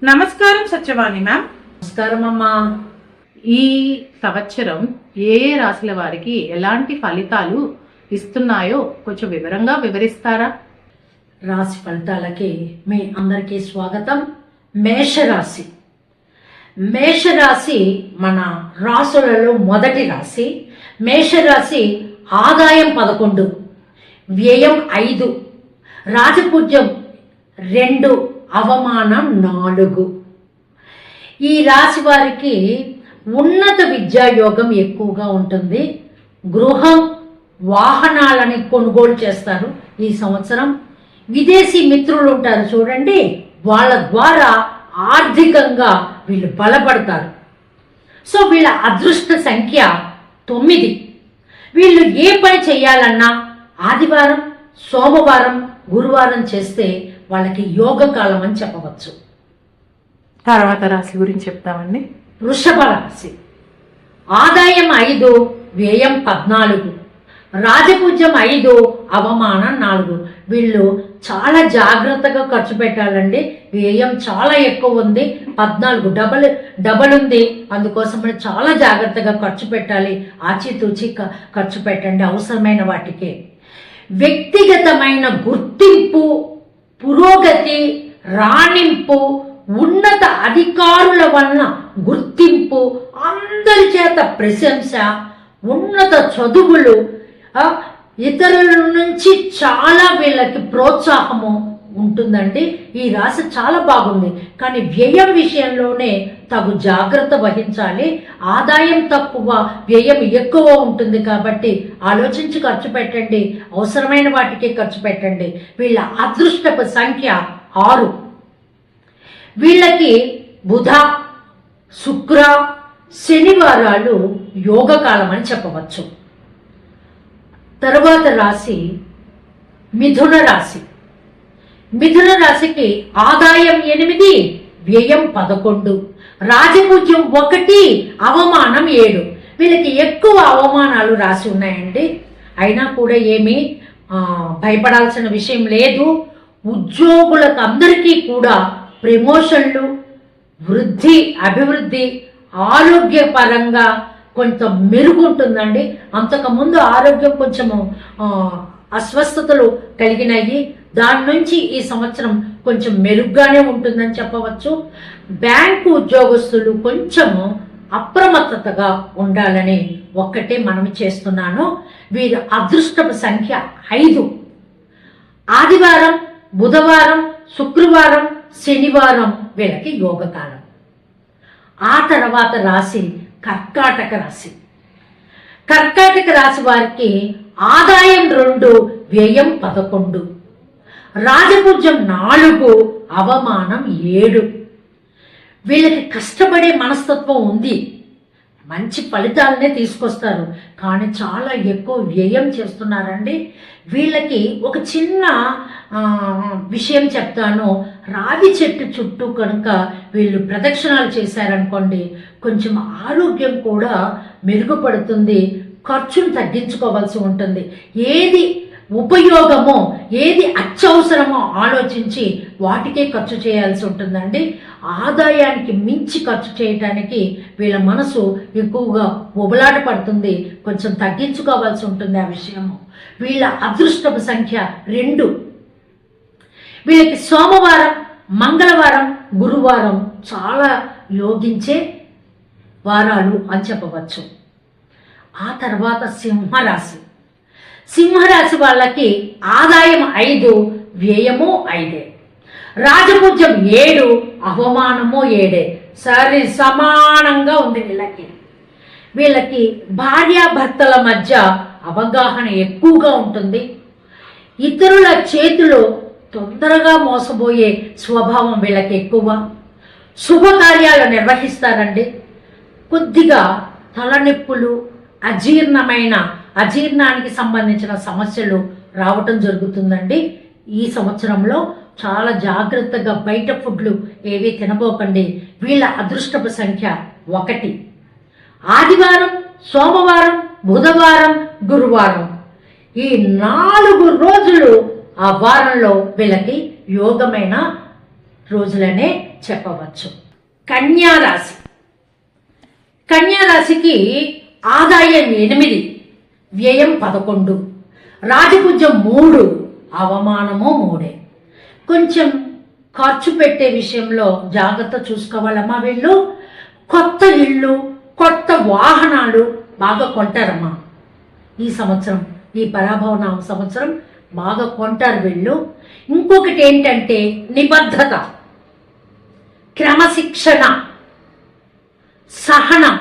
నమస్కారం సత్యవాణి మ్యామ్. నమస్కారం అమ్మా. ఈ సంవత్సరం ఏ ఏ రాశుల వారికి ఎలాంటి ఫలితాలు ఇస్తున్నాయో కొంచెం వివరంగా వివరిస్తారా? రాశి ఫలితాలకి మీ అందరికీ స్వాగతం. మేషరాశి. మేషరాశి మన రాశులలో మొదటి రాశి. మేషరాశి ఆదాయం 11, వ్యయం 5, రాజపూజ్యం 2, అవమానం 4. ఈ రాశి వారికి ఉన్నత విద్యాయోగం ఎక్కువగా ఉంటుంది. గృహం, వాహనాలని కొనుగోలు చేస్తారు ఈ సంవత్సరం. విదేశీ మిత్రులు ఉంటారు చూడండి, వాళ్ళ ద్వారా ఆర్థికంగా వీళ్ళు బలపడతారు. సో వీళ్ళ అదృష్ట సంఖ్య 9. వీళ్ళు ఏ పని చేయాలన్నా ఆదివారం, సోమవారం, గురువారం చేస్తే వాళ్ళకి యోగకాలం అని చెప్పవచ్చు. తర్వాత రాశి గురించి చెప్తామండి. వృషభ రాశి. ఆదాయం 5, వ్యయం 14, రాజపూజ్యం 5, అవమానం 4. వీళ్ళు చాలా జాగ్రత్తగా ఖర్చు పెట్టాలండి. వ్యయం చాలా ఎక్కువ ఉంది, 14 డబల్ ఉంది. అందుకోసం చాలా జాగ్రత్తగా ఖర్చు పెట్టాలి. ఆచితూచి ఖర్చు పెట్టండి అవసరమైన వాటికి. వ్యక్తిగతమైన గుర్తింపు, పురోగతి, రాణింపు, ఉన్నత అధికారుల వలన గుర్తింపు, అందరి చేత ప్రశంస, ఉన్నత చదువులు, ఇతరుల నుంచి చాలా వీళ్ళకి ప్రోత్సాహము ఉంటుందండి. ఈ రాశి చాలా బాగుంది. కానీ వ్యయం విషయంలోనే తగు జాగ్రత్త వహించాలి. ఆదాయం తక్కువ, వ్యయం ఎక్కువ ఉంటుంది కాబట్టి ఆలోచించి ఖర్చు పెట్టండి. అవసరమైన వాటికి ఖర్చు పెట్టండి. వీళ్ళ అదృష్టపు సంఖ్య 6. వీళ్ళకి బుధ, శుక్ర, శనివారాలు యోగకాలం అని చెప్పవచ్చు. తరువాత రాశి మిథున రాశి. మిథున రాశికి ఆదాయం 8, వ్యయం 11, రాజపూజ్యం 1, అవమానం 7. వీళ్ళకి ఎక్కువ అవమానాలు రాసి ఉన్నాయండి. అయినా కూడా ఏమీ భయపడాల్సిన విషయం లేదు. ఉద్యోగులకు అందరికీ కూడా ప్రమోషన్లు, వృద్ధి, అభివృద్ధి, ఆరోగ్యపరంగా కొంచెం మెరుగుంటుందండి. అంతకుముందు ఆరోగ్యం కొంచెము అస్వస్థతలు కలిగినాయి. దాని నుంచి ఈ సంవత్సరం కొంచెం మెరుగ్గానే ఉంటుందని చెప్పవచ్చు. బ్యాంకు ఉద్యోగస్తులు కొంచెము అప్రమత్తతగా ఉండాలని ఒక్కటే మనవి చేస్తున్నాను. వీరి అదృష్టపు సంఖ్య 5. ఆదివారం, బుధవారం, శుక్రవారం, శనివారం వీళ్ళకి యోగకాలం. ఆ తర్వాత రాశి కర్కాటక రాశి. కర్కాటక రాశి వారికి ఆదాయం 2, వ్యయం 11, రాజపూజ్యం 4, అవమానం 7. వీళ్ళకి కష్టపడే మనస్తత్వం ఉంది. మంచి ఫలితాలనే తీసుకొస్తారు, కానీ చాలా ఎక్కువ వ్యయం చేస్తున్నారండి. వీళ్ళకి ఒక చిన్న విషయం చెప్తాను. రావి చెట్టు చుట్టూ కనుక వీళ్ళు ప్రదక్షిణాలు చేశారనుకోండి, కొంచెం ఆరోగ్యం కూడా మెరుగుపడుతుంది. ఖర్చును తగ్గించుకోవాల్సి ఉంటుంది. ఏది ఉపయోగమో, ఏది అత్యవసరమో ఆలోచించి వాటికే ఖర్చు చేయాల్సి ఉంటుందండి. ఆదాయానికి మించి ఖర్చు చేయటానికి వీళ్ళ మనసు ఎక్కువగా ఉబలాట పడుతుంది. కొంచెం తగ్గించుకోవాల్సి ఉంటుంది ఆ విషయము. వీళ్ళ అదృష్టపు సంఖ్య 2. వీళ్ళకి సోమవారం, మంగళవారం, గురువారం చాలా యోగించే వారాలు అని చెప్పవచ్చు. ఆ తర్వాత సింహరాశి. సింహరాశి వాళ్ళకి ఆదాయం 5, వ్యయము 5, రాజపూజ్యం 7, అవమానము 7. సరి సమానంగా ఉంది వీళ్ళకి. వీళ్ళకి భార్యాభర్తల మధ్య అవగాహన ఎక్కువగా ఉంటుంది. ఇతరుల చేతిలో తొందరగా మోసపోయే స్వభావం వీళ్ళకి ఎక్కువ. శుభకార్యాలు నిర్వహిస్తారండి. కొద్దిగా తలనొప్పులు, అజీర్ణానికి సంబంధించిన సమస్యలు రావటం జరుగుతుందండి. ఈ సంవత్సరంలో చాలా జాగ్రత్తగా బయట ఫుడ్లు ఏవి తినబోకండి. వీళ్ళ అదృష్టపు సంఖ్య 1. ఆదివారం, సోమవారం, బుధవారం, గురువారం ఈ 4 రోజులు ఆ వారంలో వీళ్ళకి యోగమైన రోజులనే చెప్పవచ్చు. కన్యా రాశి. కన్యా రాశికి ఆదాయం 8, వ్యయం 11, రాజపూజ్యం 3, అవమానము 3. కొంచెం ఖర్చు పెట్టే విషయంలో జాగ్రత్త చూసుకోవాలమ్మా. వీళ్ళు కొత్త ఇళ్ళు, కొత్త వాహనాలు బాగా కొంటారమ్మా. ఈ సంవత్సరం, ఈ పరాభవన సంవత్సరం బాగా కొంటారు వీళ్ళు. ఇంకొకటి ఏంటంటే నిబద్ధత, క్రమశిక్షణ, సహనం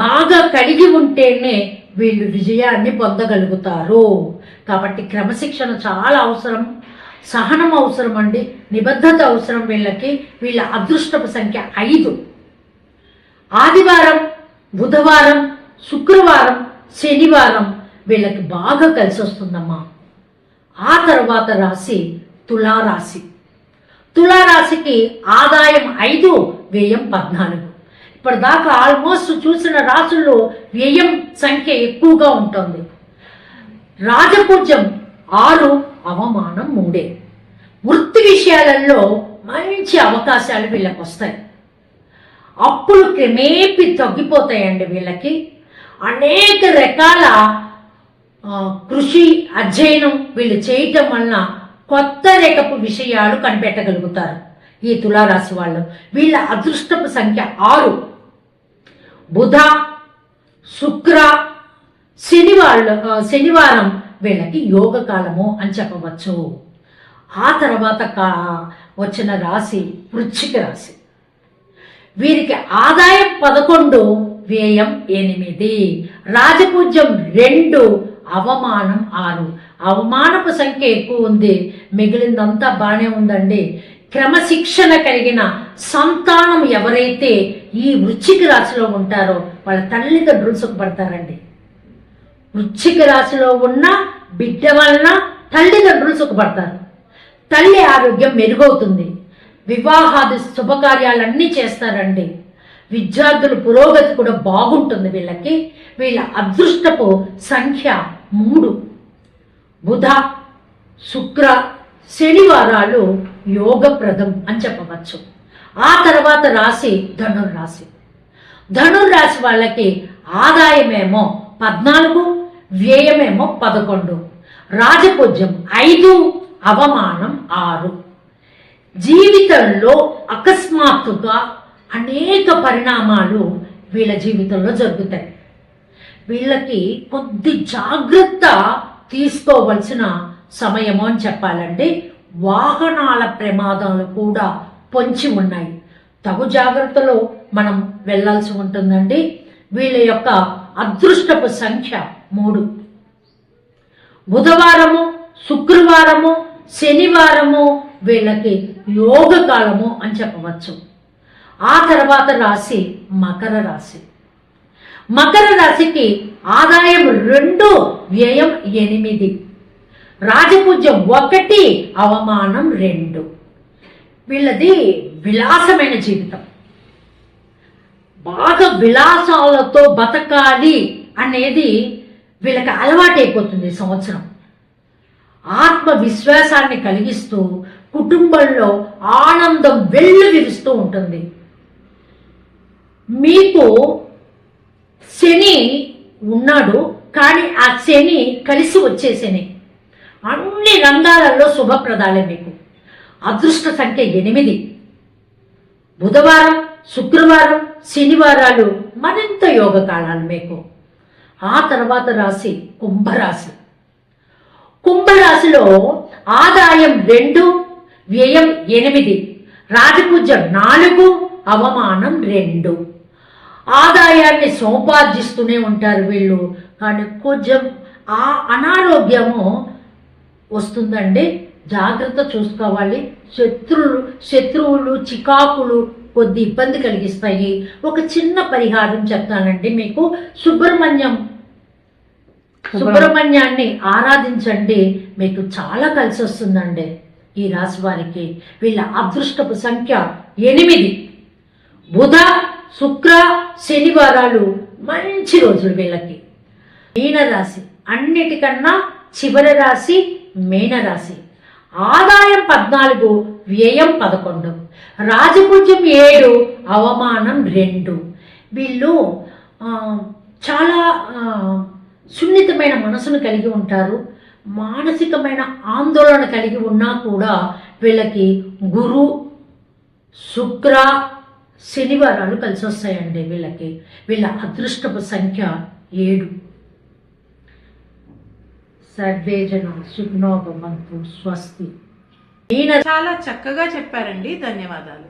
బాగా కలిగి ఉంటేనే వీళ్ళు విజయాన్ని పొందగలుగుతారు. కాబట్టి క్రమశిక్షణ చాలా అవసరం, సహనం అవసరం అండి, నిబద్ధత అవసరం వీళ్ళకి. వీళ్ళ అదృష్టపు సంఖ్య 5. ఆదివారం, బుధవారం, శుక్రవారం, శనివారం వీళ్ళకి బాగా కలిసి వస్తుందమ్మా. ఆ తర్వాత రాశి తులారాశి. తులారాశికి ఆదాయం 5, వ్యయం 14. ఇప్పటిదాకా ఆల్మోస్ట్ చూసిన రాశుల్లో వ్యయం సంఖ్య ఎక్కువగా ఉంటుంది. రాజపూజ్యం 6, అవమానం 3. వృత్తి విషయాలలో మంచి అవకాశాలు వీళ్ళకి వస్తాయి. అప్పులు క్రమేపీ తగ్గిపోతాయండి వీళ్ళకి. అనేక రకాల కృషి, అధ్యయనం వీళ్ళు చేయటం వలన కొత్త రకపు విషయాలు కనిపెట్టగలుగుతారు ఈ తులారాశి వాళ్ళు. వీళ్ళ అదృష్టపు సంఖ్య 6. బుధ, శుక్ర, శనివారం వీళ్ళకి యోగకాలము అని చెప్పవచ్చు. ఆ తర్వాత వచ్చిన రాశి వృశ్చిక రాశి. వీరికి ఆదాయం 11, వ్యయం 8, రాజపూజ్యం 2, అవమానం 6. అవమానపు సంఖ్య ఎక్కువ ఉంది, మిగిలిందంతా బాగానే ఉందండి. క్రమశిక్షణ కలిగిన సంతానం ఎవరైతే ఈ వృశ్చిక రాశిలో ఉంటారో వాళ్ళ తల్లిదండ్రులు సుఖపడతారండి. వృశ్చిక రాశిలో ఉన్న బిడ్డ వలన తల్లిదండ్రులు సుఖపడతారు. తల్లి ఆరోగ్యం మెరుగవుతుంది. వివాహాది శుభకార్యాలన్నీ చేస్తారండి. విద్యార్థుల పురోగతి కూడా బాగుంటుంది వీళ్ళకి. వీళ్ళ అదృష్టపు సంఖ్య 3. బుధ, శుక్ర, శనివారాలు యోగప్రదం అని చెప్పవచ్చు. ఆ తర్వాత రాశి ధనుర్రాశి. ధనుర్రాశి వాళ్ళకి ఆదాయమేమో 14, వ్యయమేమో 11, రాజపూజ్యం 5, అవమానం 6. జీవితంలో అకస్మాత్తుగా అనేక పరిణామాలు వీళ్ళ జీవితంలో జరుగుతాయి. వీళ్ళకి కొద్ది జాగ్రత్త తీసుకోవలసిన సమయము అని చెప్పాలండి. వాహనాల ప్రమాదాలు కూడా పొంచి ఉన్నాయి. తగు జాగ్రత్తలో మనం వెళ్ళాల్సి ఉంటుందండి. వీళ్ళ యొక్క అదృష్టపు సంఖ్య 3. బుధవారము, శుక్రవారము, శనివారము వీళ్ళకి యోగకాలము అని చెప్పవచ్చు. ఆ తర్వాత రాశి మకర రాశి. మకర రాశికి ఆదాయం 2, వ్యయం 8, రాజపూజ్యం 1, అవమానం 2. వీళ్ళది విలాసమైన జీవితం. బాగా విలాసాలతో బతకాలి అనేది వీళ్ళకి అలవాటైపోతుంది. సంవత్సరం ఆత్మవిశ్వాసాన్ని కలిగిస్తూ కుటుంబంలో ఆనందం వెల్లువిరుస్తూ ఉంటుంది. మీకు శని ఉన్నాడు, కానీ ఆ శని కలిసి వచ్చే శని. అన్ని రంగాలలో శుభప్రదాలే మీకు. అదృష్ట సంఖ్య 8. బుధవారం, శుక్రవారం, శనివారాలు మరింత యోగకాలాలు మీకు. ఆ తర్వాత రాశి కుంభరాశి. కుంభరాశిలో ఆదాయం 2, వ్యయం 8, రాజపూజ్యం 4, అవమానం 2. ఆదాయాన్ని సోపార్జిస్తూనే ఉంటారు వీళ్ళు, కానీ కొంచెం ఆ అనారోగ్యము వస్తుందండి. జాగ్రత్త చూసుకోవాలి. శత్రువులు చికాకులు కొద్ది ఇబ్బంది కలిగిస్తాయి. ఒక చిన్న పరిహారం చెప్తానండి మీకు. సుబ్రహ్మణ్యాన్ని ఆరాధించండి, మీకు చాలా కలిసి వస్తుందండి. ఈ రాశి వారికి వీళ్ళ అదృష్టపు సంఖ్య 8. బుధ, శుక్ర, శనివారాలు మంచి రోజులు వీళ్ళకి. మీనరాశి. అన్నిటికన్నా చివరి రాశి మీనరాశి. ఆదాయం 14, వ్యయం 11, రాజపూజ్యం 7, అవమానం 2. వీళ్ళు చాలా సున్నితమైన మనసును కలిగి ఉంటారు. మానసికమైన ఆందోళన కలిగి ఉన్నా కూడా వీళ్ళకి గురు, శుక్ర, శనివారాలు కలిసి వస్తాయండి. వీళ్ళ అదృష్టపు సంఖ్య 7. సర్వే జన సుఖనో భవంతు. స్వస్తి. చాలా చక్కగా చెప్పారండి. ధన్యవాదాలు.